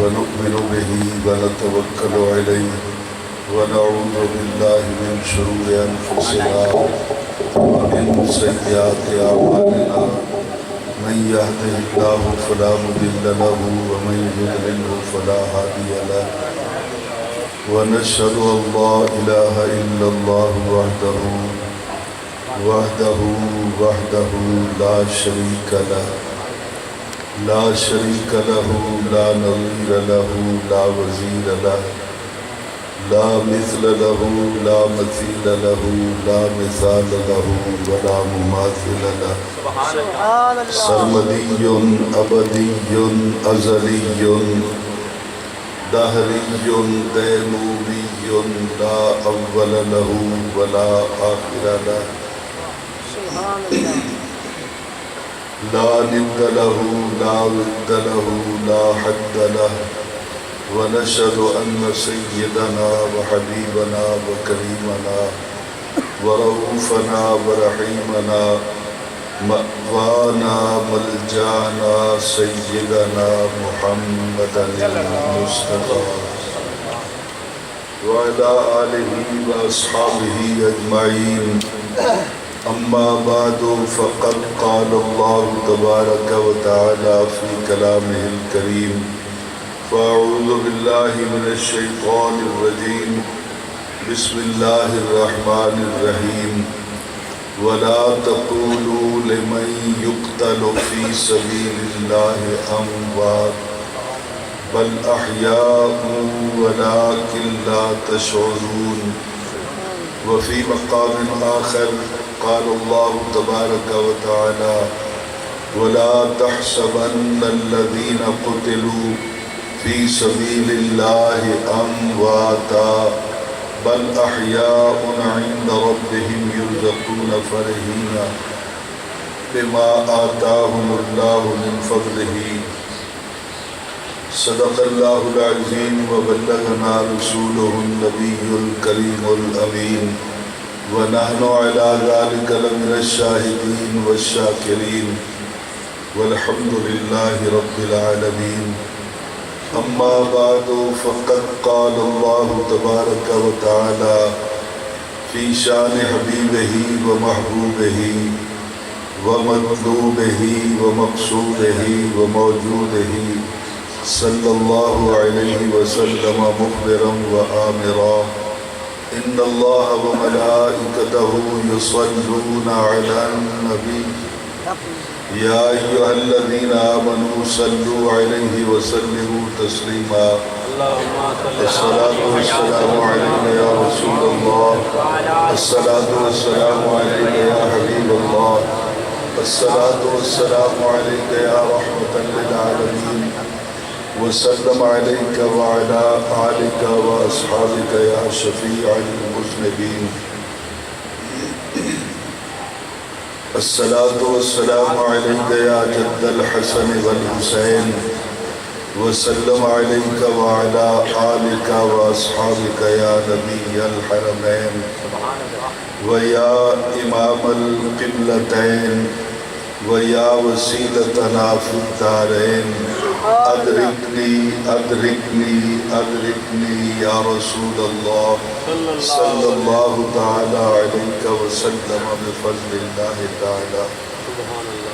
ونؤمن به ونتوكل عليه ونعوذ بالله من شرور أنفسنا ومن سيئات أعمالنا من يهده الله فلا مضل له ومن يضلل فلا هادي له ونشهد أن لا إله إلا الله وحده لا شريك له لا نظير له لا وزير له لا مثل له لا مثيل له لا مثال له ولا مماثل له سرمدي أبدي أزلي دهري ديمومي لا أول له ولا آخر له لا ند له لا ود له لا حد له ونشهد أن سيدنا وحبيبنا وكريمنا ورؤوفنا ورحيمنا مأوانا ملجانا سيدنا محمدا المصطفى وعلى آله وأصحابه أجمعين أما بعد فقد قال الله تبارك وتعالى في كلامه الكريم فأعوذ بالله من الشيطان الرجيم بسم الله الرحمن الرحيم ولا تقولوا لمن يقتل في سبيل الله أموات بل أحياء ولكن لا تشعرون وفي مقام آخر قال الله تبارك وتعالى ولا تحسبن الذين قتلوا في سبيل الله أمواتا بل أحياء عند ربهم يرزقون فرحين بما آتاهم الله من فضله صدق الله العظيم وبلغنا رسوله النبي الكريم الأمين ونحن على ذلك لمن الشاهدين والشاكرين والحمد لله رب العالمين أما بعد فقد قال الله تبارك وتعالى في شان حبيبه ومحبوبه ومطلوبه ومقصوده وموجوده صلى الله عليه وسلم مخبرا وآمرا إن الله وملائكته يصلون على النبي يا أيها الذين آمنوا صلوا عليه وسلموا تسليما الصلاة والسلام عليك يا رسول الله الصلاة والسلام عليك يا حبيب الله الصلاة والسلام عليك يا رحمة للعالمين وسلم عليك وعلى آلك وأصحابك يا شفيع المذنبين الصلاة والسلام عليك يا جد الحسن والحسين وسلم عليك وعلى آلك وأصحابك يا نبي الحرمين ويا إمام القبلتين ويا وسيلتنا في الدارين أدركني أدركني أدركني يا رسول الله صلى الله تعالى عليك وسلم بفضل الله تعالى سبحان الله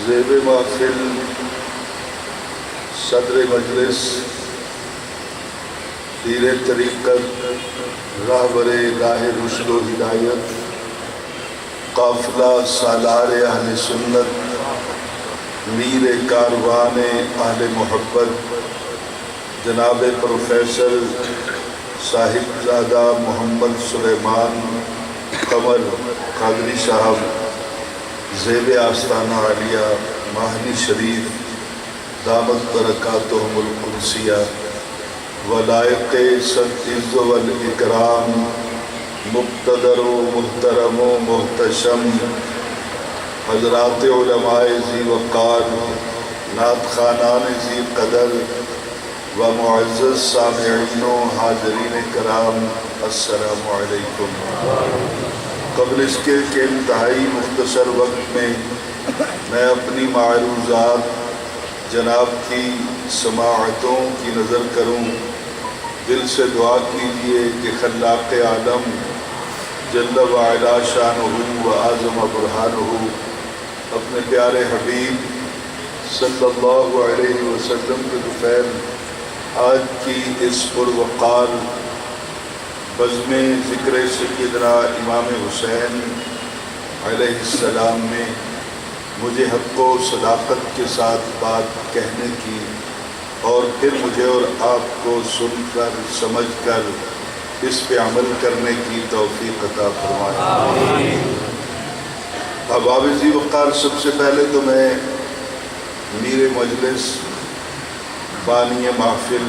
زیب محفل صدر مجلس پیر طریقت راہبر راہ رشد و ہدایت قافلہ سالار اہل سنت میر کاروان اہل محبت جناب پروفیسر صاحبزادہ محمد سلیمان قمر قادری صاحب زیب آستانہ عالیہ ماہنی شریف دامت برکاتہم القدسیہ ولائق صد عز والاکرام مقتدر و محترم و محتشم حضرات علماء ذی وقار نعت خوانان ذی قدر و معزز سامعین و حاضرین کرام السلام علیکم۔ قبل اس کے انتہائی مختصر وقت میں اپنی معروضات جناب کی سماعتوں کی نظر کروں، دل سے دعا کیجئے کہ خلاق عالم جل وعلا شانہ و اعظم برہانہ اپنے پیارے حبیب صلی اللہ علیہ وسلم کے دوپہر آج کی اس پروقار بزم ذکر سیدنا امام حسین علیہ السلام میں مجھے حق و صداقت کے ساتھ بات کہنے کی اور پھر مجھے اور آپ کو سن کر سمجھ کر اس پہ عمل کرنے کی توفیق عطا فرمائے۔ احباب ذی وقار، سب سے پہلے تو میں میر مجلس بانی محفل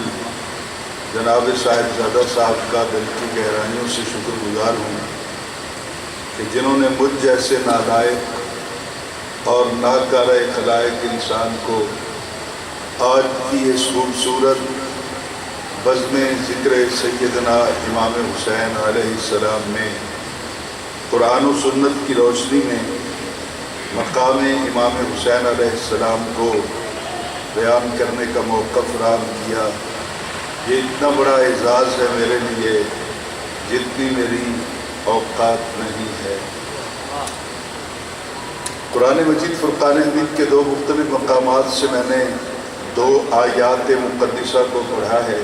جناب صاحبزادہ صاحب کا دل کی گہرائیوں سے شکر گزار ہوں کہ جنہوں نے مجھ جیسے نالائق اور ناکارہ خلائق انسان کو آج کی اس خوبصورت بزم ذکر سیدنا امام حسین علیہ السلام میں قرآن و سنت کی روشنی میں مقام امام حسین علیہ السلام کو بیان کرنے کا موقع فراہم کیا۔ یہ اتنا بڑا اعزاز ہے میرے لیے جتنی میری اوقات نہیں ہے۔ قرآن مجید فرقان حمید کے دو مختلف مقامات سے میں نے دو آیات مقدسہ کو پڑھا ہے،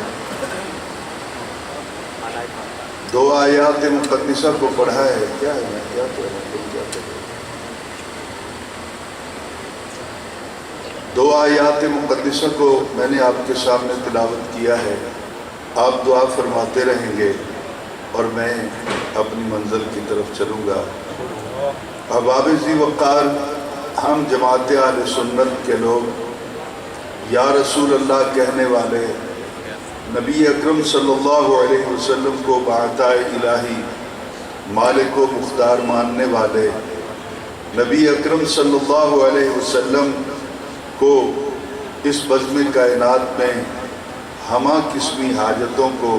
دو آیات مقدسہ کو پڑھا ہے۔ کیا ہے میں کیا پڑھا؟ دو آیات مقدسہ کو میں نے آپ کے سامنے تلاوت کیا ہے۔ آپ دعا فرماتے رہیں گے اور میں اپنی منزل کی طرف چلوں گا۔ احباب ذی وقار، ہم جماعت اہل سنت کے لوگ یا رسول اللہ کہنے والے، نبی اکرم صلی اللہ علیہ وسلم کو بعطا الہی مالک و مختار ماننے والے، نبی اکرم صلی اللہ علیہ وسلم کو اس بزم کائنات میں ہمہ قسمی حاجتوں کو،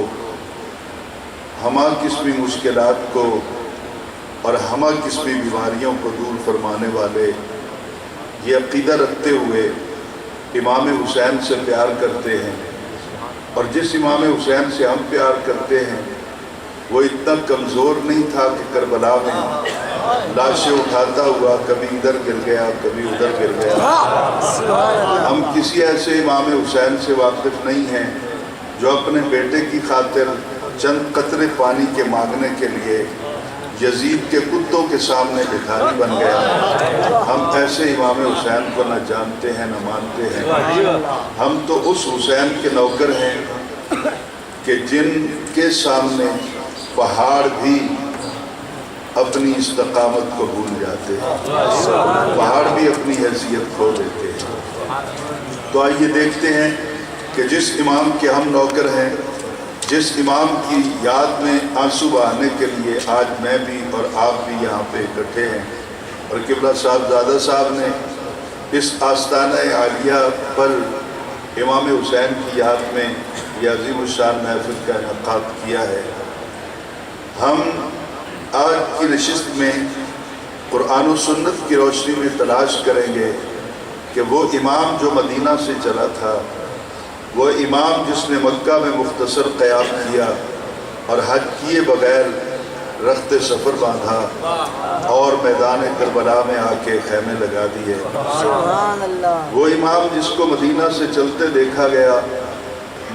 ہمہ قسمی مشکلات کو اور ہمہ قسمی بیماریوں کو دور فرمانے والے، یہ عقیدہ رکھتے ہوئے امام حسین سے پیار کرتے ہیں، اور جس امام حسین سے ہم پیار کرتے ہیں وہ اتنا کمزور نہیں تھا کہ کربلا میں لاشیں اٹھاتا ہوا کبھی ادھر گر گیا کبھی ادھر گر گیا۔ ہم کسی ایسے امام حسین سے واقف نہیں ہیں جو اپنے بیٹے کی خاطر چند قطرے پانی کے مانگنے کے لیے یزید کے کتوں کے سامنے بھکاری بن گیا۔ ہم ایسے امام حسین کو نہ جانتے ہیں نہ مانتے ہیں۔ ہم تو اس حسین کے نوکر ہیں کہ جن کے سامنے پہاڑ بھی اپنی استقامت کو بھول جاتے ہیں، پہاڑ بھی اپنی حیثیت کھو دیتے ہیں۔ تو آئیے دیکھتے ہیں کہ جس امام کے ہم نوکر ہیں، جس امام کی یاد میں آنسو بہانے کے لیے آج میں بھی اور آپ بھی یہاں پہ اکٹھے ہیں، اور قبلہ صاحبزادہ صاحب نے اس آستانہ عالیہ پر امام حسین کی یاد میں یہ عظیم الشان محفل کا انعقاد کیا ہے۔ ہم آج کی نشست میں قرآن و سنت کی روشنی میں تلاش کریں گے کہ وہ امام جو مدینہ سے چلا تھا، وہ امام جس نے مکہ میں مختصر قیام کیا اور حج کیے بغیر رخت سفر باندھا اور میدان کربلا میں آ کے خیمے لگا دیے، وہ امام جس کو مدینہ سے چلتے دیکھا گیا،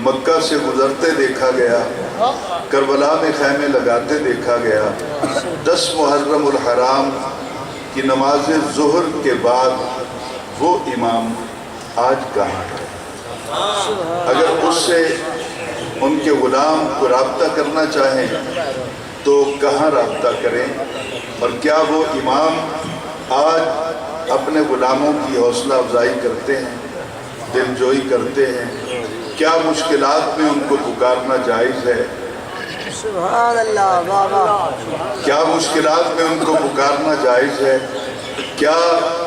مکہ سے گزرتے دیکھا گیا، کربلا میں خیمے لگاتے دیکھا گیا، 10 محرم الحرام کی نماز ظہر کے بعد وہ امام آج کہاں ہے؟ اگر اس سے ان کے غلام کو رابطہ کرنا چاہیں تو کہاں رابطہ کریں؟ اور کیا وہ امام آج اپنے غلاموں کی حوصلہ افزائی کرتے ہیں، دلجوئی کرتے ہیں؟ کیا مشکلات میں ان کو پکارنا جائز ہے؟ سبحان اللہ، بابا کیا مشکلات میں ان کو پکارنا جائز ہے؟ کیا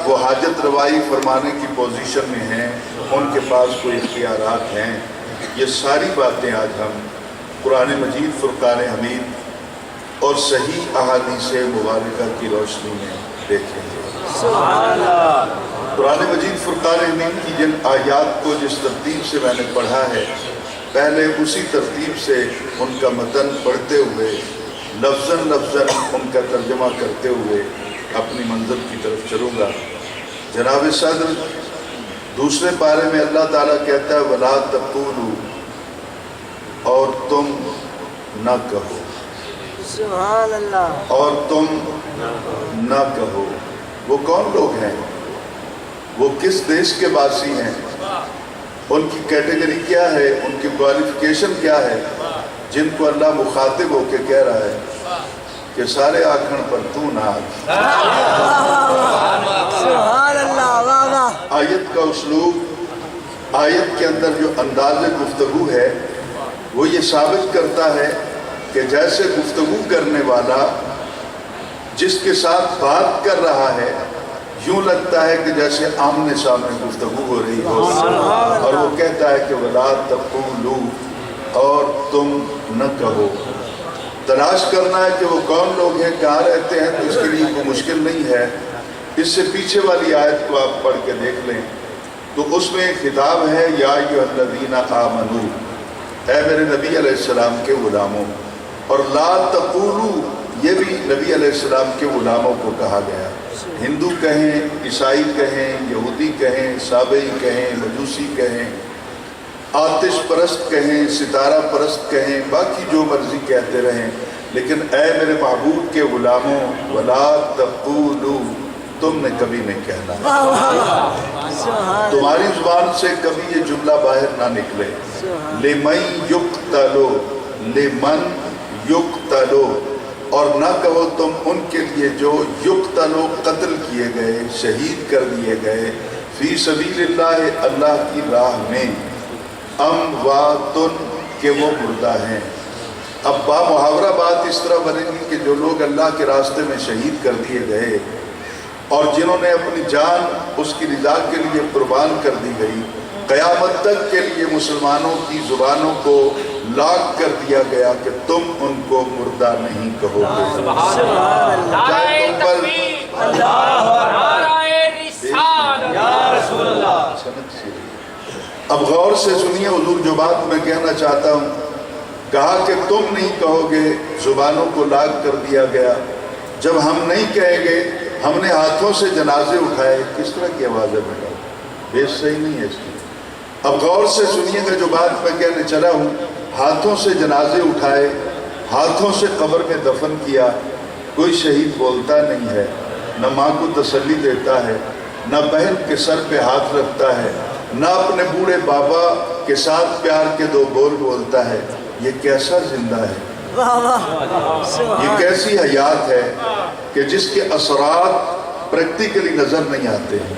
وہ حاجت روائی فرمانے کی پوزیشن میں ہیں؟ ان کے پاس کوئی اختیارات ہیں؟ یہ ساری باتیں آج ہم قرآن مجید فرقان حمید اور صحیح احادیث مبارکہ کی روشنی میں دیکھیں گے۔ سبحان اللہ۔ قرآن مجید فرقان حمید کی جن آیات کو جس ترتیب سے میں نے پڑھا ہے، پہلے اسی ترتیب سے ان کا متن پڑھتے ہوئے لفظاً لفظاً ان کا ترجمہ کرتے ہوئے اپنی منزل کی طرف چلوں گا۔ جناب صدر، دوسرے پارے میں اللہ تعالیٰ کہتا ہے وَلَا تَقُولُوا، اور تم نہ کہو، سبحان اللہ، اور تم نہ کہو۔ وہ کون لوگ ہیں؟ وہ کس دیش کے باسی ہیں؟ ان کی کیٹیگری کیا ہے؟ ان کی کوالیفیکیشن کیا ہے جن کو اللہ مخاطب ہو کے کہہ رہا ہے کہ سارے آکھن پر تو نہ آکھ۔ سبحان اللہ، بابا آیت کا اسلوب، آیت کے اندر جو انداز گفتگو ہے وہ یہ ثابت کرتا ہے کہ جیسے گفتگو کرنے والا جس کے ساتھ بات کر رہا ہے یوں لگتا ہے کہ جیسے آمنے سامنے گفتگو ہو رہی ہو، اور وہ کہتا ہے کہ وَلَا تَقُولُوا، اور تم نہ کہو۔ تلاش کرنا ہے کہ وہ کون لوگ ہیں، کہاں رہتے ہیں، تو اس کے لیے کوئی مشکل نہیں ہے۔ اس سے پیچھے والی آیت کو آپ پڑھ کے دیکھ لیں تو اس میں ایک خطاب ہے یا ایھا الذین آمنو، اے میرے نبی علیہ السلام کے غلاموں، اور لا تقولوا، یہ بھی نبی علیہ السلام کے غلاموں کو کہا گیا۔ ہندو کہیں، عیسائی کہیں، یہودی کہیں، سابئی کہیں، مجوسی کہیں، آتش پرست کہیں، ستارہ پرست کہیں، باقی جو مرضی کہتے رہیں، لیکن اے میرے محبوب کے غلاموں وَلَا تَقُولُوا، تم نے کبھی نہیں کہنا، تمہاری زبان سے کبھی یہ جملہ باہر نہ نکلے۔ لِمَن یُقْتَلُ، لِمَن یُقْتَلُ، اور نہ کہو تم ان کے لیے جو یقتلو، قتل کیے گئے، شہید کر دیے گئے، فی سبیل اللہ، اللہ کی راہ میں، امواتن، کہ وہ مردہ ہیں۔ اب با محاورہ بات اس طرح بنے گی کہ جو لوگ اللہ کے راستے میں شہید کر دیے گئے اور جنہوں نے اپنی جان اس کی رضا کے لیے قربان کر دی گئی، قیامت تک کے لیے مسلمانوں کی زبانوں کو لاک کر دیا گیا کہ تم ان کو مردہ نہیں کہو گے۔ کیا تم پر اب غور سے سنیے حضور، جو بات میں کہنا چاہتا ہوں، کہا کہ تم نہیں کہو گے، زبانوں کو لاک کر دیا گیا۔ جب ہم نہیں کہیں گے، ہم نے ہاتھوں سے جنازے اٹھائے، کس طرح کی آواز ہے بیٹا؟ بیس صحیح نہیں ہے اس کی۔ اب غور سے سنیے گا جو بات میں کہنے چلا ہوں، ہاتھوں سے جنازے اٹھائے، ہاتھوں سے قبر میں دفن کیا، کوئی شہید بولتا نہیں ہے، نہ ماں کو تسلی دیتا ہے، نہ بہن کے سر پہ ہاتھ رکھتا ہے، نہ اپنے بوڑھے بابا کے ساتھ پیار کے دو بول بولتا ہے۔ یہ کیسا زندہ ہے، یہ کیسی حیات ہے کہ جس کے اثرات پریکٹیکلی نظر نہیں آتے ہیں،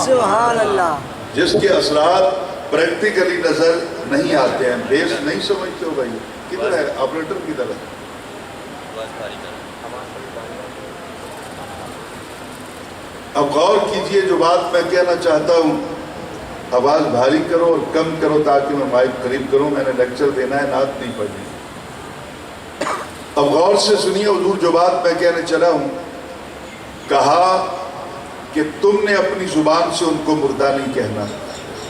سبحان اللہ، جس کے اثرات پریکٹیکلی نظر نہیں آتے ہیں۔ بیس نہیں سمجھتے ہو بھائی؟ کدھر ہے آپریٹر؟ کدھر ہے؟ اب غور کیجئے جو بات میں کہنا چاہتا ہوں، آواز بھاری کرو اور کم کرو تاکہ میں مائک قریب کروں، میں نے لیکچر دینا ہے، نعت نہیں پڑھنی۔ اب غور سے سنیے حضور، جو بات میں کہنے چلا ہوں، کہا کہ تم نے اپنی زبان سے ان کو مردہ نہیں کہنا۔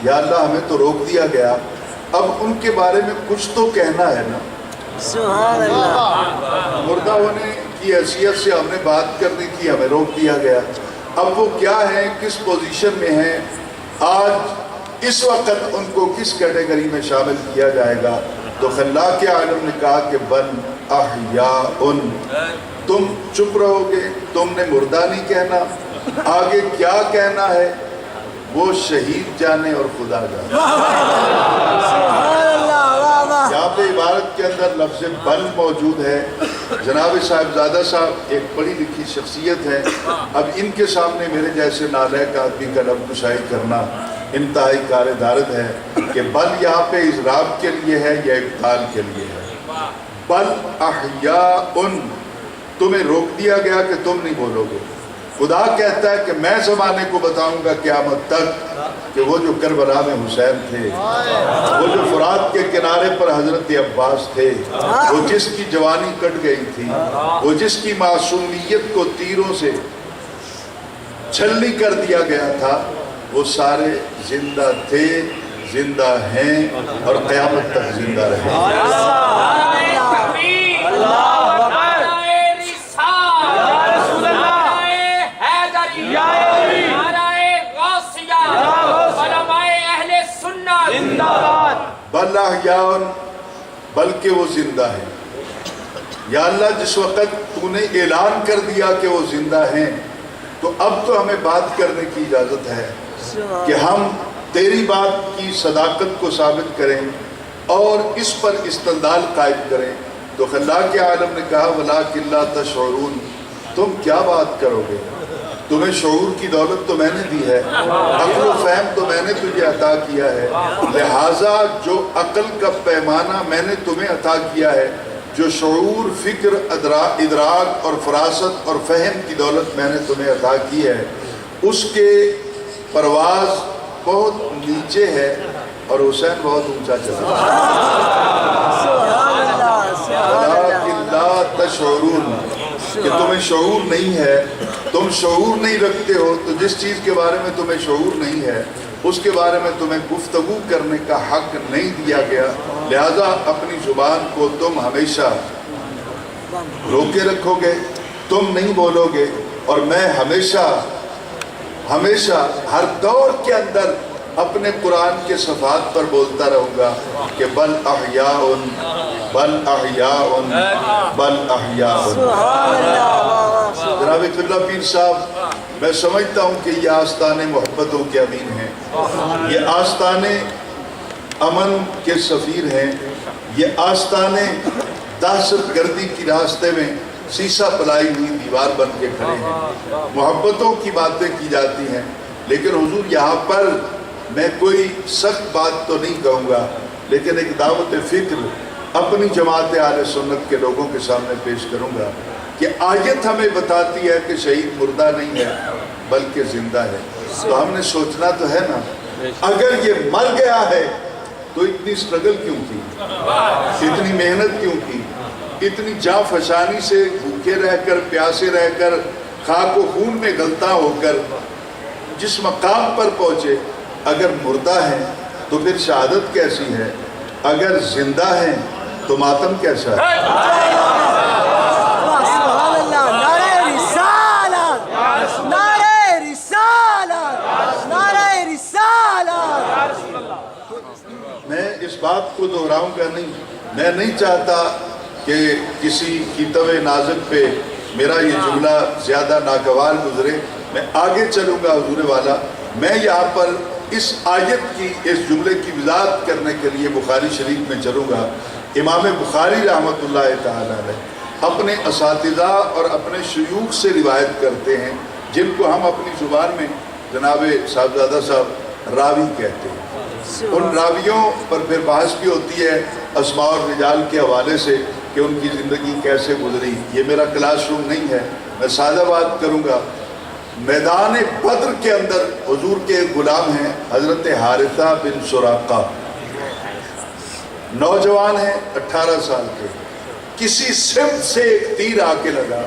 یا اللہ، ہمیں تو روک دیا گیا، اب ان کے بارے میں کچھ تو کہنا ہے نا۔ سبحان اللہ، مردہ ہونے کی حیثیت سے ہم نے بات کرنی تھی، ہمیں روک دیا گیا۔ اب وہ کیا ہیں، کس پوزیشن میں ہیں، آج اس وقت ان کو کس کیٹیگری میں شامل کیا جائے گا؟ تو خلاق عالم نے کہا کہ بن احیاء، تم چپ رہو گے، تم نے مردہ نہیں کہنا، آگے کیا کہنا ہے وہ شہید جانے اور خدا جانے۔ سبحان اللہ، کیا یہاں پہ عبارت کے اندر لفظ بل موجود ہے. جناب صاحبزادہ صاحب ایک پڑھی لکھی شخصیت ہے. اب ان کے سامنے میرے جیسے نالائق آدمی کا لب کشائی کرنا انتہائی کار دارد ہے کہ بل یہاں پہ اضراب کے لیے ہے یا ابطال کے لیے ہے. بل احیاء، تمہیں روک دیا گیا کہ تم نہیں بولو گے. خدا کہتا ہے کہ میں زمانے کو بتاؤں گا قیامت تک کہ وہ جو کربلا میں حسین تھے، وہ جو فرات کے کنارے پر حضرت عباس تھے، وہ جس کی جوانی کٹ گئی تھی، وہ جس کی معصومیت کو تیروں سے چھلنی کر دیا گیا تھا، وہ سارے زندہ تھے، زندہ ہیں اور قیامت تک زندہ رہیں گے. بل احیاء، بلکہ وہ زندہ ہیں. یا اللہ جس وقت تو نے اعلان کر دیا کہ وہ زندہ ہیں تو اب تو ہمیں بات کرنے کی اجازت ہے کہ ہم تیری بات کی صداقت کو ثابت کریں اور اس پر استدلال قائم کریں. تو اللہ کے عالم نے کہا وَلَٰكِن لَا تَشْعُرُونَ، تم کیا بات کرو گے؟ تمہیں شعور کی دولت تو میں نے دی ہے، عقل و فہم تو میں نے تجھے عطا کیا ہے، لہٰذا جو عقل کا پیمانہ میں نے تمہیں عطا کیا ہے، جو شعور، فکر، ادراک اور فراست اور فہم کی دولت میں نے تمہیں عطا کی ہے، اس کے پرواز بہت نیچے ہے اور حسین بہت اونچا چلا. وَلَٰكِن لَا تَشْعُرُونَ، کہ تمہیں شعور نہیں ہے، تم شعور نہیں رکھتے ہو، تو جس چیز کے بارے میں تمہیں شعور نہیں ہے اس کے بارے میں تمہیں گفتگو کرنے کا حق نہیں دیا گیا. لہذا اپنی زبان کو تم ہمیشہ روکے رکھو گے، تم نہیں بولو گے، اور میں ہمیشہ ہر دور کے اندر اپنے قرآن کے صفحات پر بولتا رہوں گا کہ بل احیاء، بل احیاء، بل احیاء. جناب قبلہ پیر صاحب، میں سمجھتا ہوں کہ یہ آستانے محبتوں کے امین ہیں، یہ آستانے امن کے سفیر ہیں، یہ آستانے دہشت گردی کی راستے میں سیسا پلائی ہوئی دیوار بن کے کھڑے ہیں. محبتوں کی باتیں کی جاتی ہیں، لیکن حضور یہاں پر میں کوئی سخت بات تو نہیں کہوں گا، لیکن ایک دعوت فکر اپنی جماعت اہل سنت کے لوگوں کے سامنے پیش کروں گا کہ آیت ہمیں بتاتی ہے کہ شہید مردہ نہیں ہے بلکہ زندہ ہے. تو ہم نے سوچنا تو ہے نا، اگر یہ مر گیا ہے تو اتنی سٹرگل کیوں کی، اتنی محنت کیوں کی، اتنی جاں فشانی سے بھوکے رہ کر، پیاسے رہ کر، خاک و خون میں غلطاں ہو کر جس مقام پر پہنچے. اگر مردہ ہیں تو پھر شہادت کیسی ہے، اگر زندہ ہیں تو ماتم کیسا ہے. سبحان اللہ، نعرہ رسالت، نعرہ رسالت، نعرہ رسالت. میں اس بات کو دہراؤں گا نہیں، میں نہیں چاہتا کہ کسی کی طوع نازک پہ میرا یہ جملہ زیادہ ناگوار گزرے. میں آگے چلوں گا حضور والا. میں یہاں پر اس آیت کی، اس جملے کی وضاحت کرنے کے لیے بخاری شریف میں چلوں گا. امام بخاری رحمۃ اللہ تعالیٰ علیہ اپنے اساتذہ اور اپنے شیوخ سے روایت کرتے ہیں، جن کو ہم اپنی زبان میں جناب صاحبزادہ صاحب راوی کہتے ہیں. ان راویوں پر پھر بحث بھی ہوتی ہے اسماء اور رجال کے حوالے سے کہ ان کی زندگی کیسے گزری. یہ میرا کلاس روم نہیں ہے، میں سادہ بات کروں گا. میدان بدر کے اندر حضور کے ایک غلام ہیں حضرت حارثہ بن سراقہ، نوجوان ہیں، 18 سال کے. کسی سمت سے ایک تیر آ کے لگا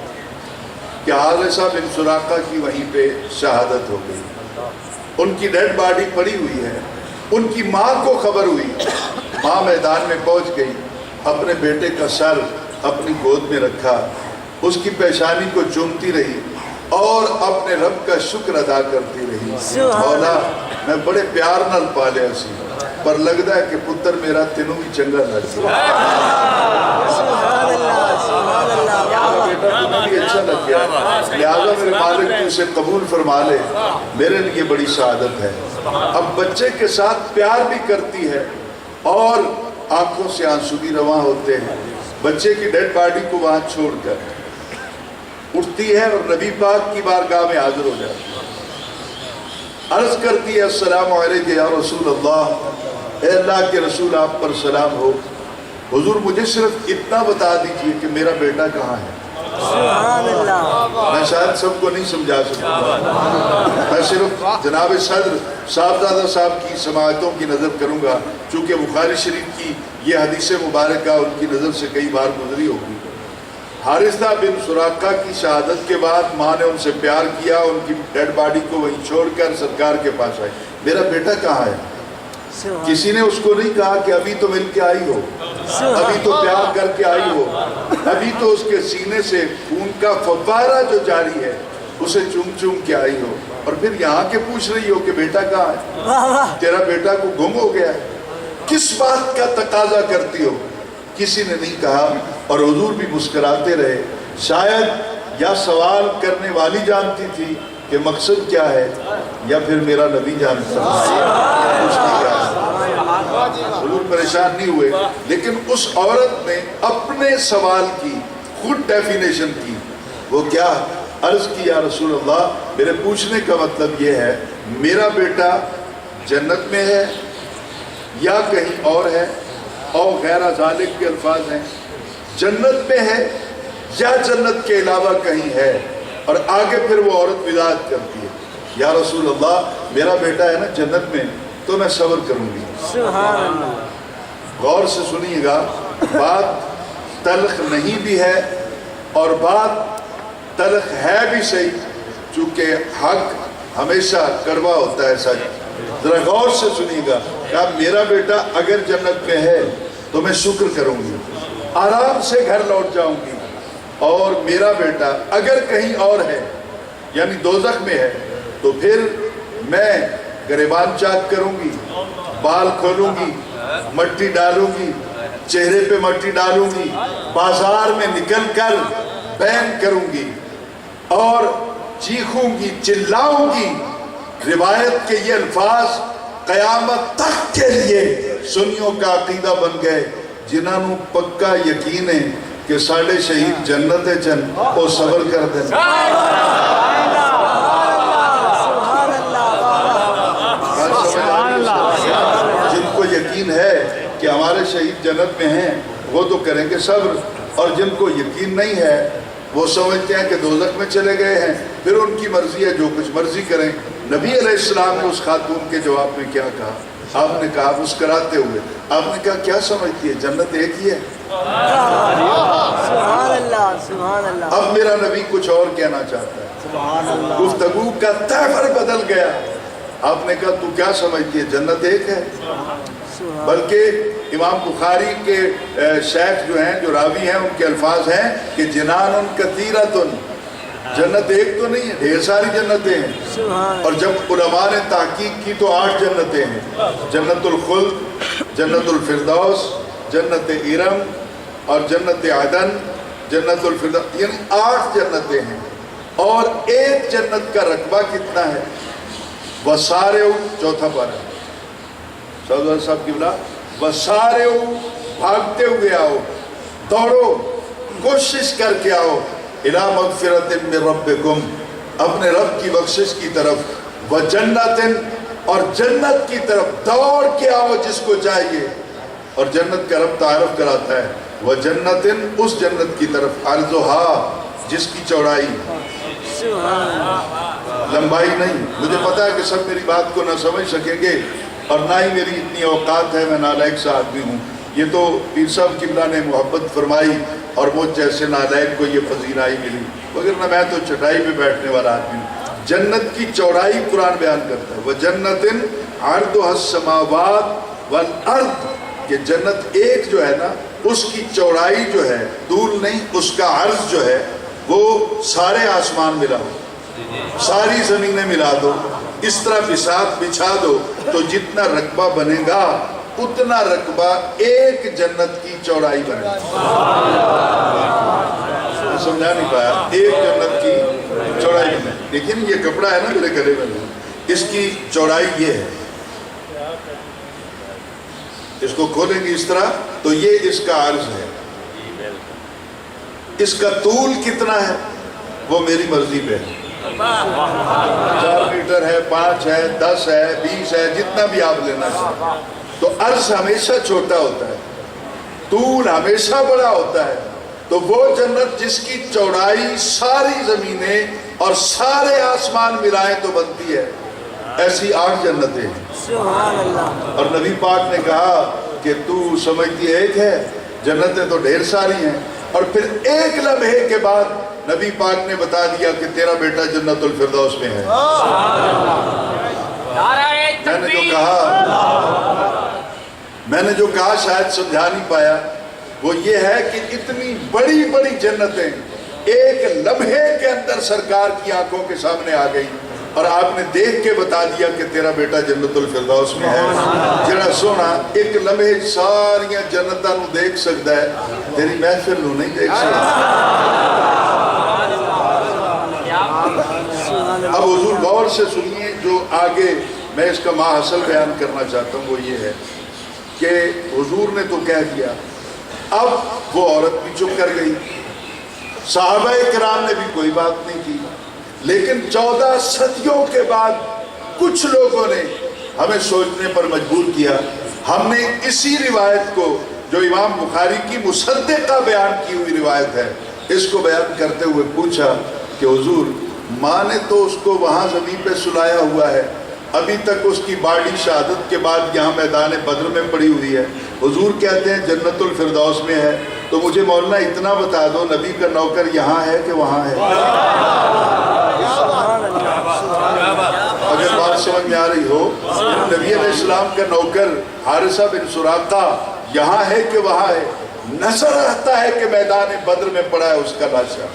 کہ حارثہ بن سراقہ کی وہیں پہ شہادت ہو گئی. ان کی ڈیڈ باڈی پڑی ہوئی ہے. ان کی ماں کو خبر ہوئی، ماں میدان میں پہنچ گئی، اپنے بیٹے کا سر اپنی گود میں رکھا، اس کی پیشانی کو چومتی رہی اور اپنے رب کا شکر ادا کرتی رہی. مولا میں بڑے پیار نال پالیا سی، پر لگتا ہے کہ پتر میرا تینوں بھی چنگا لگ گیا. بیٹا تمہیں بھی اچھا لگ گیا، لہٰذا میرے مالک تو اسے قبول فرما لے، میرے لیے بڑی سعادت ہے. اب بچے کے ساتھ پیار بھی کرتی ہے اور آنکھوں سے آنسو بھی رواں ہوتے ہیں، بچے کی ڈیڈ باڈی کو وہاں چھوڑ کر اٹھتی ہے اور نبی پاک کی بارگاہ میں حاضر ہو جاتی ہے، عرض کرتی ہے السلام علیکم یا رسول اللہ، اے اللہ کے رسول آپ پر سلام ہو، حضور مجھے صرف اتنا بتا دیجئے کہ میرا بیٹا کہاں ہے۔ سبحان اللہ۔ میں شاید سب کو نہیں سمجھا سکتا، میں صرف جناب صدر صاحبزادہ صاحب کی سماعتوں کی نظر کروں گا، چونکہ بخاری شریف کی یہ حدیث مبارکہ ان کی نظر سے کئی بار گزری ہوگی۔ حارثہ بن سراقہ کی شہادت کے بعد ماں نے ان سے پیار کیا، ان کی ڈیڈ باڈی کو وہیں چھوڑ کر سرکار کے پاس آئی، میرا بیٹا کہاں ہے؟ کسی نے اس کو نہیں کہا کہ ابھی تو مل کے آئی ہو، ابھی تو پیار کر کے آئی ہو، ابھی تو اس کے سینے سے خون کا فوارہ جو جاری ہے اسے چوم چوم کے آئی ہو، اور پھر یہاں کے پوچھ رہی ہو کہ بیٹا کہاں ہے؟ تیرا بیٹا کو گم ہو گیا ہے، کس بات کا تقاضا کرتی ہو؟ کسی نے نہیں کہا، اور حضور بھی مسکراتے رہے۔ شاید یا سوال کرنے والی جانتی تھی کہ مقصد کیا ہے، یا پھر میرا نبی جانتا حضور پریشان نہیں ہوئے، لیکن اس عورت نے اپنے سوال کی خود ڈیفینیشن کی۔ وہ کیا؟ عرض کی یا رسول اللہ، میرے پوچھنے کا مطلب یہ ہے میرا بیٹا جنت میں ہے یا کہیں اور ہے، اور غیر ذالک کے الفاظ ہیں، جنت میں ہے یا جنت کے علاوہ کہیں ہے، اور آگے پھر وہ عورت وضاحت کرتی ہے یا رسول اللہ میرا بیٹا ہے نا جنت میں، تو میں صبر کروں گی۔ سبحان اللہ۔ غور سے سنیے گا، بات تلخ نہیں بھی ہے اور بات تلخ ہے بھی صحیح، چونکہ حق ہمیشہ کڑوا ہوتا ہے سچ۔ ذرا غور سے سنیے گا، کہ میرا بیٹا اگر جنت میں ہے تو میں شکر کروں گی، آرام سے گھر لوٹ جاؤں گی، اور میرا بیٹا اگر کہیں اور ہے یعنی دوزخ میں ہے تو پھر میں گریبان چاک کروں گی، بال کھولوں گی، مٹی ڈالوں گی، چہرے پہ مٹی ڈالوں گی، بازار میں نکل کر بین کروں گی اور چیخوں گی، چلاؤں گی۔ روایت کے یہ الفاظ قیامت تک کے لیے سنیوں کا عقیدہ بن گئے، جنہاں نوں پکا یقین ہے کہ ساڑھے شہید جنت چن او صبر کر دیں۔ جن کو یقین ہے کہ ہمارے شہید جنت میں ہیں وہ تو کریں گے صبر، اور جن کو یقین نہیں ہے وہ سمجھتے ہیں کہ دوزخ میں چلے گئے ہیں، پھر ان کی مرضی ہے جو کچھ مرضی کریں۔ نبی علیہ السلام نے اس خاتون کے جواب میں کیا کہا؟ آپ نے کہا مسکراتے ہوئے، آپ نے کہا کیا سمجھتی ہے جنت ایک ہی ہے؟ سبحان اللہ، سبحان اللہ۔ اب میرا نبی کچھ اور کہنا چاہتا ہے، سبحان اللہ۔ گفتگو کا تیور بدل گیا۔ آپ نے کہا تو کیا سمجھتی ہے جنت ایک ہے؟ بلکہ امام بخاری کے شیخ جو ہیں، جو راوی ہیں، ان کے الفاظ ہیں کہ جنان کثیرۃ، جنت ایک تو نہیں ہے، ڈھیر ساری جنتیں ہیں۔ اور جب علماء نے تحقیق کی تو 8 جنتیں ہیں، جنت الخلد، جنت الفردوس، جنت ارم، اور جنت عدن، جنت الفردوس، یعنی 8 جنتیں ہیں۔ اور ایک جنت کا رقبہ کتنا ہے؟ وسارعوا، چوتھا پارہ سعود صاحب کی بلا، وسارعوا، بھاگتے ہوئے آؤ، دوڑو، کوشش کر کے آؤ، الی مغفرۃ من ربکم، اپنے رب کی بخشش کی طرف، وجنت، اور جنت کی طرف دوڑ کے آؤ جس کو چاہیے۔ اور جنت کا رب تعارف کراتا ہے، وجنت، اس جنت کی طرف، عرضھا، جس کی چوڑائی، لمبائی نہیں۔ مجھے پتا ہے کہ سب میری بات کو نہ سمجھ سکیں گے، اور نہ ہی میری اتنی اوقات ہے، میں نالائق سا آدمی ہوں۔ یہ تو پیر صاحب قبلہ نے محبت فرمائی اور مجھ جیسے نالائق کو یہ فضیلائی ملی، وگرنہ میں تو چٹائی پہ بیٹھنے والا آدمی ہوں۔ جنت کی چوڑائی قرآن بیان کرتا ہے، وَجَنَّةٍ عَرْضُهَا السَّمَاوَاتُ وَالْأَرْضُ، کہ جنت ایک جو ہے نا، اس کی چوڑائی جو ہے، طول نہیں، اس کا عرض جو ہے وہ سارے آسمان ملا ہو، ساری زمینیں ملا دو، اس طرح بساط بچھا دو تو جتنا رقبہ بنے گا اتنا رقبہ ایک جنت کی چوڑائی بنے گا۔ سمجھا نہیں پایا؟ ایک جنت کی چوڑائی بنے، لیکن یہ کپڑا ہے نا میرے گلے میں، اس کی چوڑائی یہ ہے، اس کو کھولیں گے اس طرح تو یہ اس کا عرض ہے، اس کا طول کتنا ہے وہ میری مرضی پہ ہے، 4 میٹر ہے، 5 ہے، 10 ہے، 20 ہے، جتنا بھی آپ لینا چاہیں۔ تو عرض ہمیشہ چھوٹا ہوتا ہے، طول ہمیشہ بڑا ہوتا ہے۔ تو وہ جنت جس کی چوڑائی ساری زمینیں اور سارے آسمان ملائیں تو بنتی ہے، ایسی 8 جنتیں ہیں۔ سبحان اللہ۔ اور نبی پاک نے کہا کہ تو سمجھتی ایک ہے، جنتیں تو ڈھیر ساری ہیں۔ اور پھر ایک لمحے کے بعد نبی پاک نے بتا دیا کہ تیرا بیٹا جنت الفردوس میں ہے۔ میں نے جو کہا شاید سمجھا نہیں پایا، وہ یہ ہے کہ اتنی بڑی بڑی جنتیں ایک لمحے کے اندر سرکار کی آنکھوں کے سامنے آ گئی، اور آپ نے دیکھ کے بتا دیا کہ تیرا بیٹا جنت الفردوس میں ہے۔ جڑا سونا ایک لمحے ساریاں جنتاں نو دیکھ سکتا ہے، تیری محفل نو نہیں دیکھ سکتا۔ اب حضور غور سے سنیے، جو آگے میں اس کا ماحصل بیان کرنا چاہتا ہوں وہ یہ ہے کہ حضور نے تو کہہ دیا، اب وہ عورت بھی چپ کر گئی، صحابہ کرام نے بھی کوئی بات نہیں کی، لیکن 14 صدیوں کے بعد کچھ لوگوں نے ہمیں سوچنے پر مجبور کیا۔ ہم نے اسی روایت کو جو امام بخاری کی مصدقہ بیان کی ہوئی روایت ہے، اس کو بیان کرتے ہوئے پوچھا کہ حضور ماں نے تو اس کو وہاں زمین پہ سلایا ہوا ہے، ابھی تک اس کی باڈی شہادت کے بعد یہاں میدان بدر میں پڑی ہوئی ہے، حضور کہتے ہیں جنت الفردوس میں ہے، تو مجھے مولانا اتنا بتا دو نبی کا نوکر یہاں ہے کہ وہاں ہے؟ اگر بات سمجھ میں آ رہی ہو، نبی علیہ السلام کا نوکر حارثہ بن سراقہ یہاں ہے کہ وہاں ہے؟ نظر آتا ہے کہ میدان بدر میں پڑا ہے اس کا لاشا،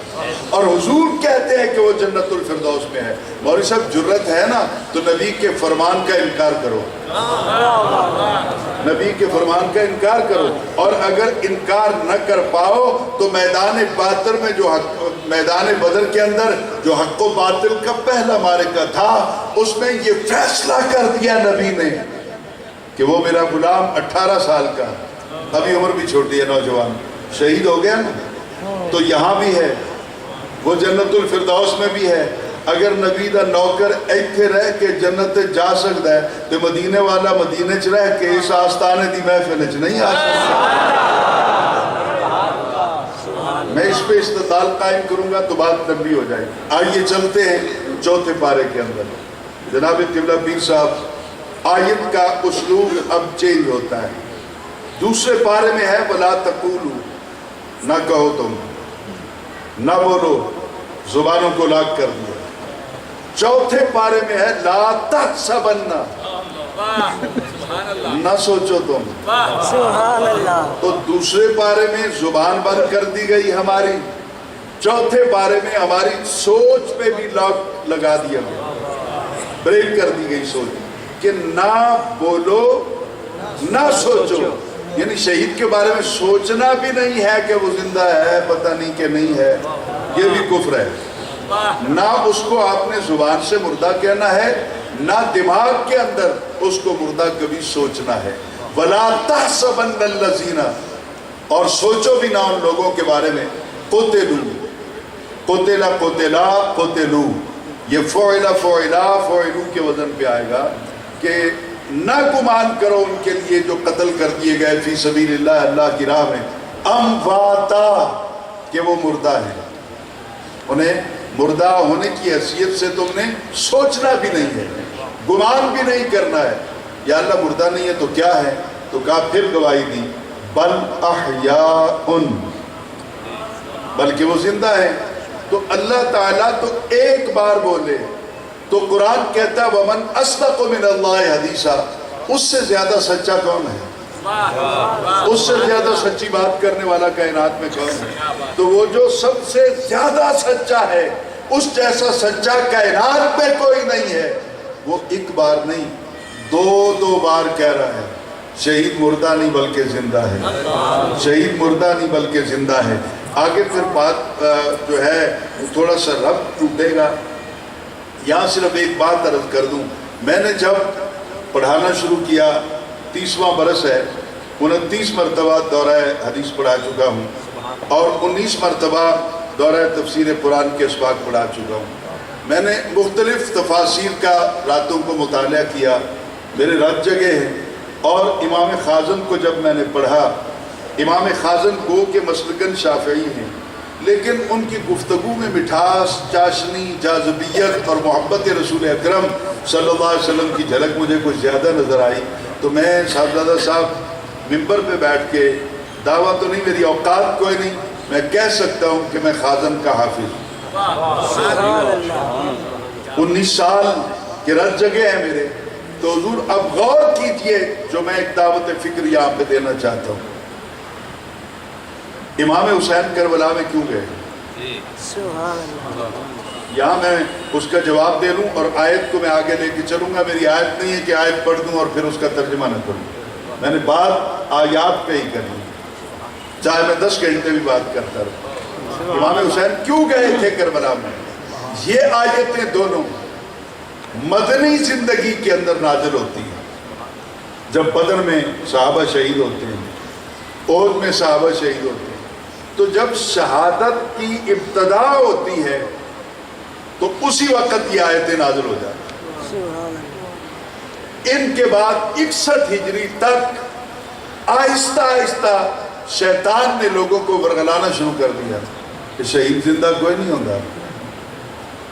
اور حضور کہتے ہیں کہ وہ جنت الفردوس میں ہے۔ مولوی صاحب جرت ہے نا تو نبی کے فرمان کا انکار کرو، نبی کے فرمان کا انکار کرو، اور اگر انکار نہ کر پاؤ تو میدان باطل میں جو میدان بدر کے اندر جو حق و باطل کا پہلا معرکہ تھا، اس میں یہ فیصلہ کر دیا نبی نے کہ وہ میرا غلام 18 سال کا، ابھی عمر بھی چھوٹی ہے، نوجوان شہید ہو گیا نا، تو یہاں بھی ہے، وہ جنت الفردوس میں بھی ہے۔ اگر نبی دا نوکر ایتھے رہ کے جنت جا سکتا ہے تو مدینے والا مدینے چ رہ کے اس آستانے دی محفل چ نہیں آ سکتا۔ میں اس پہ استدلال قائم کروں گا تو بات لمبی ہو جائے گی۔ آئیے چلتے ہیں چوتھے پارے کے اندر۔ جناب قبلہ پیر صاحب، آیت کا اسلوب اب چینج ہوتا ہے۔ دوسرے پارے میں ہے وَلَا تَقُولُوا، نہ کہو تم، نہ بولو، زبانوں کو لاک کر دیا۔ چوتھے پارے میں ہے لا تحسبن، نہ سوچو تم۔ سبحان اللہ۔ تو دوسرے پارے میں زبان بند کر دی گئی ہماری، چوتھے پارے میں ہماری سوچ پہ بھی لاک لگا دیا گیا، بریک کر دی گئی سوچ کہ نہ بولو نہ سوچو۔ یعنی شہید کے بارے میں سوچنا بھی نہیں ہے کہ وہ زندہ ہے، پتہ نہیں کہ نہیں ہے، یہ بھی کفر ہے۔ نہ اس کو آپ نے زبان سے مردہ کہنا ہے، نہ دماغ کے اندر اس کو مردہ کبھی سوچنا ہے۔ وَلَا تَحْسَبَنَّ الَّذِينَ، اور سوچو بھی نہ ان لوگوں کے بارے میں قُتِلُوا، قُتِلَ قُتِلَا قُتِلُوا، یہ فعلا فعلا فعلو کے وزن پہ آئے گا کہ نہ گمان کرو ان کے لیے جو قتل کر دیے گئے فی سبیل اللہ، اللہ کی راہ میں، امواتا، کہ وہ مردہ ہیں، انہیں مردہ ہونے کی حیثیت سے تم نے سوچنا بھی نہیں ہے، گمان بھی نہیں کرنا ہے۔ یا اللہ مردہ نہیں ہے تو کیا ہے؟ تو کہا پھر گواہی دی بل احیاء، بلکہ وہ زندہ ہیں۔ تو اللہ تعالیٰ تو ایک بار بولے تو قرآن کہتا ہے وَمَنْ أَصْدَقُ مِنَ اللَّهِ حَدِيثًا، اس سے زیادہ سچا کون ہے؟ اس سے زیادہ سچی بات کرنے والا کائنات میں کون ہے؟ تو وہ جو سب سے زیادہ سچا ہے، اس جیسا سچا کائنات میں کوئی نہیں ہے۔ وہ ایک بار نہیں، دو بار کہہ رہا ہے شہید مردہ نہیں بلکہ زندہ ہے، شہید مردہ نہیں بلکہ زندہ ہے۔ آگے پھر بات جو ہے تھوڑا سا ربط ٹوٹے گا۔ یہاں صرف ایک بات عرض کر دوں، میں نے جب پڑھانا شروع کیا، 30واں برس ہے، 29 مرتبہ دورہ حدیث پڑھا چکا ہوں اور 19 مرتبہ دورہ تفسیر قرآن کے اسباق پڑھا چکا ہوں۔ میں نے مختلف تفاسیر کا راتوں کو مطالعہ کیا، میرے رات جگے ہیں۔ اور امام خازن کو جب میں نے پڑھا، امام خازن گو کے مسلکن شافعی ہیں، لیکن ان کی گفتگو میں مٹھاس، چاشنی، جاذبیت اور محبت رسول اکرم صلی اللہ علیہ وسلم کی جھلک مجھے کچھ زیادہ نظر آئی۔ تو میں صاحبزادہ صاحب ممبر پہ بیٹھ کے، دعویٰ تو نہیں، میری اوقات کوئی نہیں، میں کہہ سکتا ہوں کہ میں خازن کا حافظ ہوں۔ 19 سال کے رت جگہ ہیں میرے۔ تو حضور اب غور کیجئے جو میں ایک دعوت فکر یہاں پہ دینا چاہتا ہوں۔ امام حسین کربلا میں کیوں گئے؟ یہاں میں اس کا جواب دے لوں اور آیت کو میں آگے لے کے چلوں گا۔ میری آیت نہیں ہے کہ آیت پڑھ دوں اور پھر اس کا ترجمہ نہ کروں، میں نے بات آیات پہ ہی کرنی، چاہے میں 10 گھنٹے بھی بات کرتا رہوں۔ امام حسین کیوں گئے تھے کربلا میں؟ یہ آیتیں دونوں مدنی زندگی کے اندر نازل ہوتی ہیں۔ جب بدر میں صحابہ شہید ہوتے ہیں، احد میں صحابہ شہید ہوتے ہیں، تو جب شہادت کی ابتدا ہوتی ہے تو اسی وقت یہ آیتیں نازل ہو جاتی ہیں۔ ان کے بعد 61 ہجری تک آہستہ آہستہ شیطان نے لوگوں کو ورگلانا شروع کر دیا کہ شہید زندہ کوئی نہیں ہوگا۔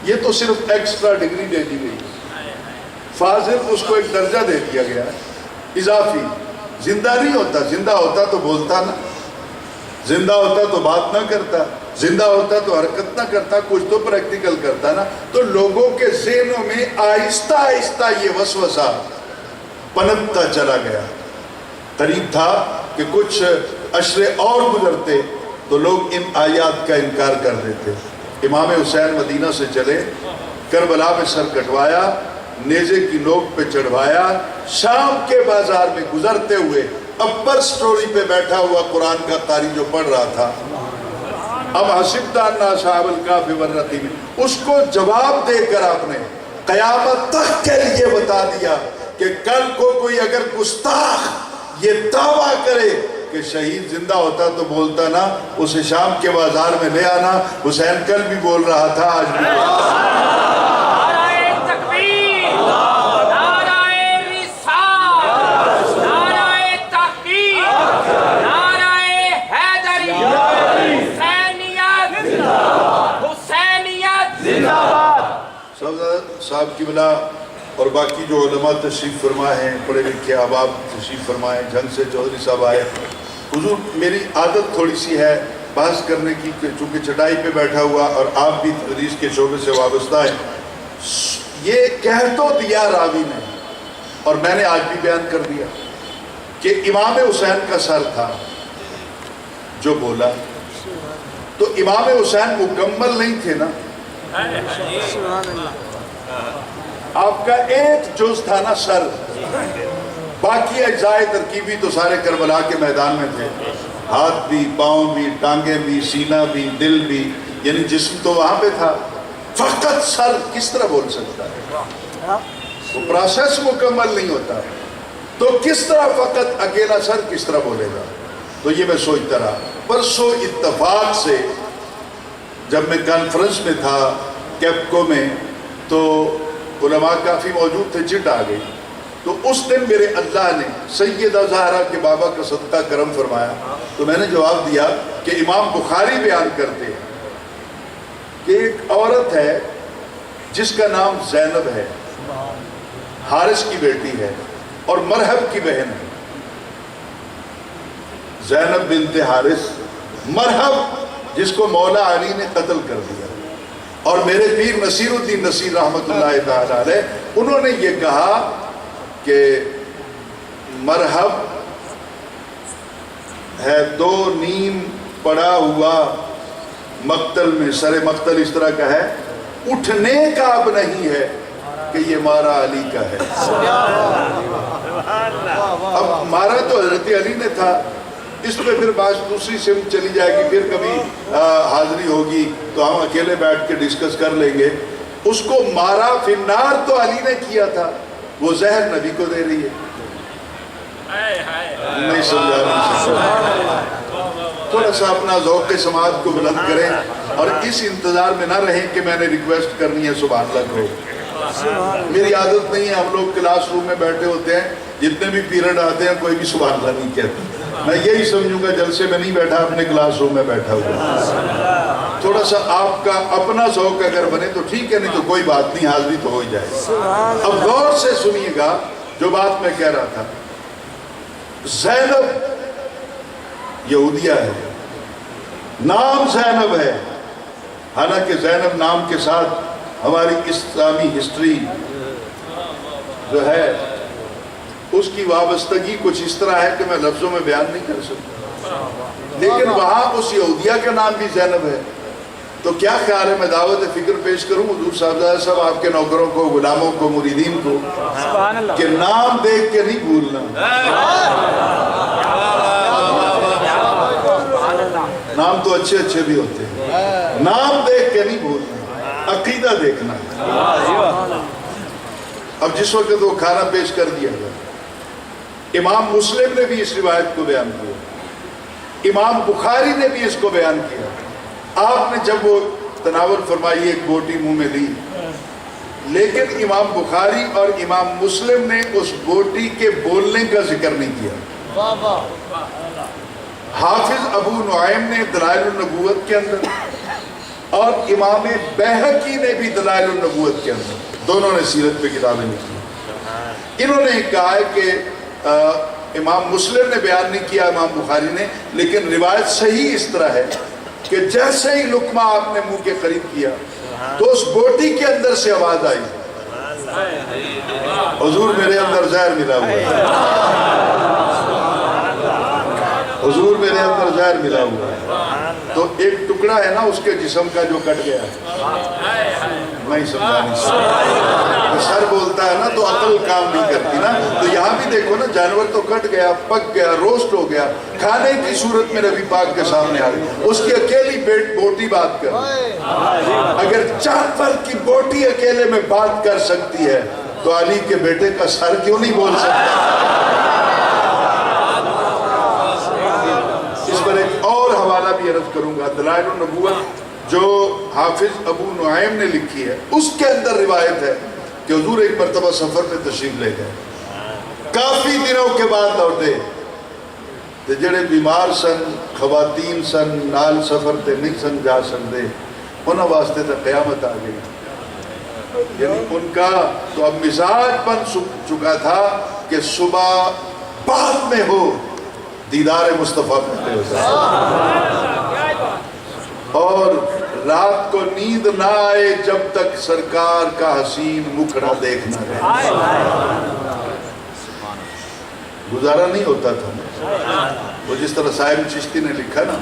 یہ تو صرف ایکسٹرا ڈگری دے دی گئی، فاضل اس کو ایک درجہ دے دیا گیا اضافی۔ زندہ نہیں ہوتا، زندہ ہوتا تو بولتا نہ، زندہ ہوتا تو بات نہ کرتا، زندہ ہوتا تو حرکت نہ کرتا، کچھ تو پریکٹیکل کرتا نا۔ تو لوگوں کے ذہنوں میں آہستہ آہستہ یہ وسوسہ پنپتا چلا گیا۔ قریب تھا کہ کچھ عشرے اور گزرتے تو لوگ ان آیات کا انکار کر دیتے۔ امام حسین مدینہ سے چلے، کربلا میں سر کٹوایا، نیزے کی نوک پہ چڑھوایا، شام کے بازار میں گزرتے ہوئے اپر سٹوری پہ بیٹھا ہوا قرآن کا قاری جو پڑھ رہا تھا، اب حسبت ان اصحاب الکہف والرقیم، اس کو جواب دے کر آپ نے قیامت تک کے لیے بتا دیا کہ کل کو کوئی اگر گستاخ یہ دعویٰ کرے کہ شہید زندہ ہوتا تو بولتا نا، اسے شام کے بازار میں لے آنا۔ حسین کل بھی بول رہا تھا، آج بھی بول رہا تھا۔ صاحب کی بلا اور باقی جو علماء تشریف فرما ہیں، پڑھے لکھے احباب تشریف فرمائے، جھنگ سے چودھری صاحب آئے۔ حضور میری عادت تھوڑی سی ہے بحث کرنے کی، چونکہ چٹائی پہ بیٹھا ہوا اور آپ بھی حدیث کے شعبے سے وابستہ ہیں۔ یہ کہہ تو دیا راوی نے اور میں نے آج بھی بیان کر دیا کہ امام حسین کا سر تھا جو بولا، تو امام حسین مکمل نہیں تھے نا، آپ کا ایک جز تھا نا سر، باقی اجزائے ترکیبی تو سارے کربلا کے میدان میں تھے، ہاتھ بھی، پاؤں بھی، ٹانگیں بھی، سینہ بھی، دل بھی، یعنی جسم تو وہاں پہ تھا، فقط سر کس طرح بول سکتا ہے؟ وہ پروسیس مکمل نہیں ہوتا، تو کس طرح فقط اکیلا سر کس طرح بولے گا؟ تو یہ میں سوچتا رہا۔ پرسوں اتفاق سے جب میں کانفرنس میں تھا کیپکو میں، تو علماء کافی موجود تھے، چٹ آ گئی، تو اس دن میرے اللہ نے سیدہ زہرا کے بابا کا صدقہ کرم فرمایا، تو میں نے جواب دیا کہ امام بخاری بیان کرتے ہیں کہ ایک عورت ہے جس کا نام زینب ہے، حارث کی بیٹی ہے اور مرحب کی بہن ہے، زینب بنت حارث، مرحب جس کو مولا علی نے قتل کر دیا، اور میرے پیر نصیر الدین نصیر رحمۃ اللہ تعالی علیہ، انہوں نے یہ کہا کہ مرحب ہے 2 نیم پڑا ہوا مقتل میں، سر مقتل اس طرح کا ہے، اٹھنے کا اب نہیں ہے کہ یہ مارا علی کا ہے۔ اب مارا تو حضرت علی نے تھا، اس پہ پھر بات دوسری سمت چلی جائے گی، پھر کبھی حاضری ہوگی تو ہم اکیلے بیٹھ کے ڈسکس کر لیں گے۔ اس کو مارا فی النار تو علی نے کیا تھا، وہ زہر نبی کو دے رہی ہے۔ نہیں سمجھا نہیں سکتا. تھوڑا سا اپنا ذوق سماعت کو بلند کریں اور اس انتظار میں نہ رہیں کہ میں نے ریکویسٹ کرنی ہے سبحان اللہ کو. میری عادت نہیں ہے, ہم لوگ کلاس روم میں بیٹھے ہوتے ہیں, جتنے بھی پیریڈ آتے ہیں کوئی بھی سبحان اللہ نہیں کہتا. میں یہی سمجھوں گا جلسے میں نہیں بیٹھا, اپنے کلاس روم میں بیٹھا ہوا. تھوڑا سا آپ کا اپنا ذوق اگر بنے تو ٹھیک ہے, نہیں تو کوئی بات نہیں, حاضری تو ہو ہی جائے. اب غور سے سنیے گا جو بات میں کہہ رہا تھا. زینب یہودیہ ہے, نام زینب ہے, حالانکہ زینب نام کے ساتھ ہماری اسلامی ہسٹری جو ہے اس کی وابستگی کچھ اس طرح ہے کہ میں لفظوں میں بیان نہیں کر سکتا. لیکن وہاں اس یہودیہ کا نام بھی زینب ہے. تو کیا خیال ہے میں دعوت فکر پیش کروں حضور صاحبزادہ صاحب آپ کے نوکروں کو, غلاموں کو, مریدین کو, کہ نام دیکھ کے نہیں بھولنا. نام تو اچھے اچھے بھی ہوتے ہیں, نام دیکھ کے نہیں بھولنا, عقیدہ دیکھنا. اب جس وقت وہ کھانا پیش کر دیا گیا, امام مسلم نے بھی اس روایت کو بیان کیا, امام بخاری نے بھی اس کو بیان کیا. آپ نے جب وہ تناول فرمائی ایک بوٹی منہ میں لی, لیکن امام بخاری اور امام مسلم نے اس بوٹی کے بولنے کا ذکر نہیں کیا. حافظ ابو نعیم نے دلائل النبوت کے اندر اور امام بیہقی نے بھی دلائل النبوت کے اندر, دونوں نے سیرت پہ کتابیں لکھی. انہوں نے کہا ہے کہ امام مسلم نے بیان نہیں کیا, امام بخاری نے, لیکن روایت صحیح اس طرح ہے کہ جیسے ہی لقمہ آپ نے منہ کے قریب کیا تو اس بوٹی کے اندر سے آواز آئی, حضور میرے اندر زہر ملا ہوا ہے, حضور میرے اندر زہر ملا ہوا ہے. تو ایک ٹکڑا ہے نا اس کے جسم کا جو کٹ گیا ہے. نہیں سمجھا نہیں سکتا, سر بولتا ہے نا تو عقل کام نہیں کرتی نا. تو یہاں بھی دیکھو نا, جانور تو کٹ گیا, پک گیا, روسٹ ہو گیا, کھانے کی صورت میں نبی پاک کے سامنے آ گئی, اس کی اکیلی بوٹی بات کر. اگر جانور کی بوٹی اکیلے میں بات کر سکتی ہے تو علی کے بیٹے کا سر کیوں نہیں بول سکتا. اس پر ایک اور حوالہ بھی عرض کروں گا, دلائل النبوت جو حافظ ابو نعیم نے لکھی ہے, اس کے اندر روایت ہے کہ حضور ایک مرتبہ سفر پہ تشریف لے گئے, کافی دنوں کے بعد لوٹے تے جڑے بیمار سن, خواتین سن, نال سفر تے نہیں سن جا سکتے, انہاں واسطے تے قیامت آ گئی. یعنی ان کا تو اب مزاج بن چکا تھا کہ صبح بعد میں ہو دیدار مصطفیٰ پہلے ہوتا ہے, اور رات کو نیند نہ آئے جب تک سرکار کا حسین مکھڑا دیکھنا رہے. گزارا نہیں ہوتا تھا. وہ جس طرح صاحب چشتی نے لکھا نا,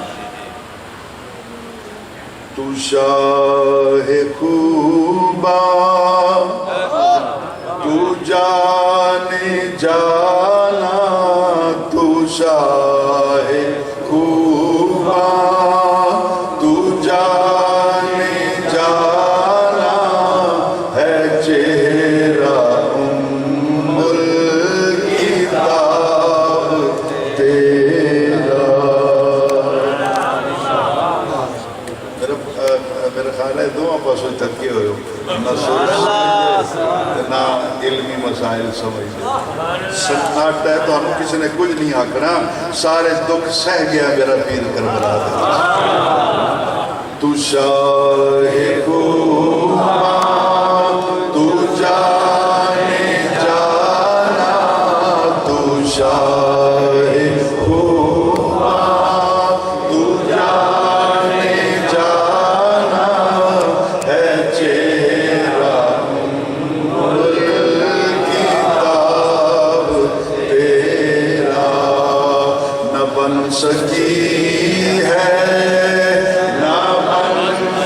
تو شاہ خوبا تو جانے جانا, تو شاہ خوبا تو جانے جانا ہے, چہرہ ام الکتاب تیرا. میرا خیال ہے دو پاسوں تھکے ہوئے ہو, نہ سوچ نہ علمی مسائل سمجھ. سناٹا ہے تو ہم کسی نے کچھ نہیں آکھنا, سارے دکھ سہ گیا میرا پیر کربلا دے. تو شاہ خوبا تو جانے جانا, تو شاہ خوبا تو جانے جانا ہے, چہرہ کتاب تیرا. نہ بن سکی ہے, نہ بن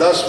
10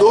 2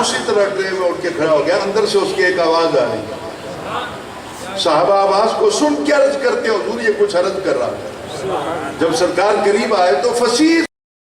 اسی طرح ٹرین میں اٹھ کے کھڑا ہو گیا. اندر سے اس کی ایک آواز آ رہی. صحابہ آواز کو سن کے عرض کرتے ہیں حضور یہ کچھ عرض کر رہا ہے. جب سرکار قریب آئے تو فصیح